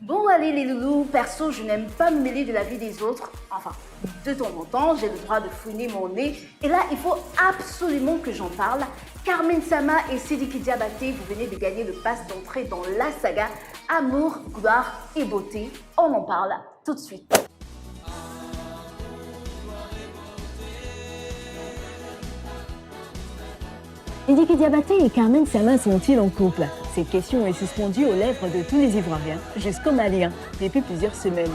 Bon allez les loulous, perso je n'aime pas me mêler de la vie des autres. Enfin, de temps en temps, j'ai le droit de fouiner mon nez. Et là, il faut absolument que j'en parle. Carmen Sama et Sidiki Diabaté, vous venez de gagner le pass d'entrée dans la saga Amour, gloire et beauté. On en parle tout de suite. Sidiki Diabaté et Carmen Sama sont-ils en couple? Cette question est suspendue aux lèvres de tous les Ivoiriens, jusqu'aux Maliens, depuis plusieurs semaines.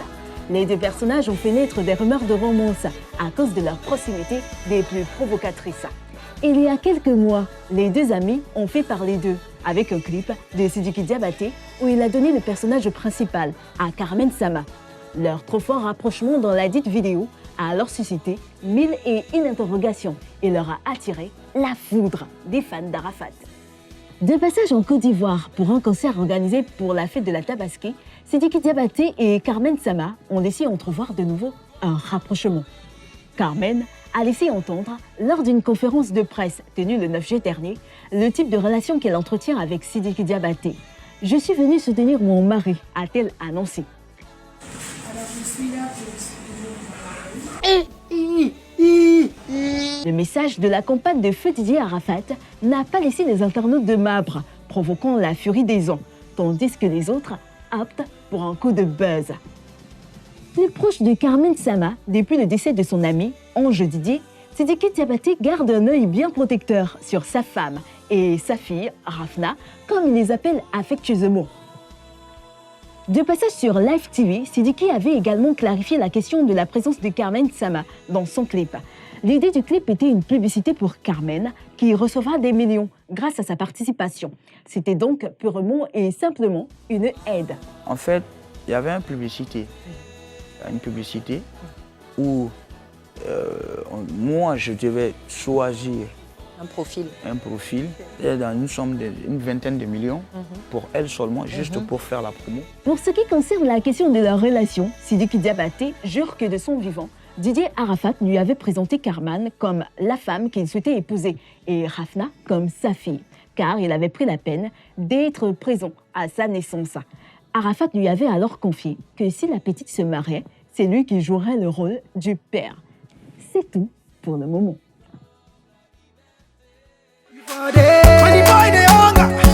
Les deux personnages ont fait naître des rumeurs de romance à cause de leur proximité des plus provocatrices. Il y a quelques mois, les deux amis ont fait parler d'eux avec un clip de Sidiki Diabaté où il a donné le personnage principal à Carmen Sama. Leur trop fort rapprochement dans la dite vidéo a alors suscité mille et une interrogations et leur a attiré la foudre des fans d'Arafat. De passage en Côte d'Ivoire pour un concert organisé pour la fête de la Tabaski, Sidiki Diabaté et Carmen Sama ont laissé entrevoir de nouveau un rapprochement. Carmen a laissé entendre, lors d'une conférence de presse tenue le 9 juillet dernier, le type de relation qu'elle entretient avec Sidiki Diabaté. « Je suis venue soutenir mon mari », a-t-elle annoncé. Alors je suis là pour soutenir mon mari. Le message de la compagne de feu Didier Arafat n'a pas laissé les internautes de marbre, provoquant la furie des uns, tandis que les autres optent pour un coup de buzz. Plus proche de Carmen Sama, depuis le décès de son ami, Ange Didier, Sidiki Diabaté garde un œil bien protecteur sur sa femme et sa fille, Rafna, comme il les appelle affectueusement. De passage sur Live TV, Sidiki avait également clarifié la question de la présence de Carmen Sama dans son clip. L'idée du clip était une publicité pour Carmen, qui recevra des millions grâce à sa participation. C'était donc purement et simplement une aide. En fait, il y avait une publicité où moi, je devais choisir un profil. Et nous sommes une vingtaine de millions pour elle seulement, juste pour faire la promo. Pour ce qui concerne la question de leur relation, Sidiki Diabaté jure que de son vivant, Didier Arafat lui avait présenté Carmen comme la femme qu'il souhaitait épouser et Rafna comme sa fille, car il avait pris la peine d'être présent à sa naissance. Arafat lui avait alors confié que si la petite se mariait, c'est lui qui jouerait le rôle du père. C'est tout pour le moment. When the boy they hunger.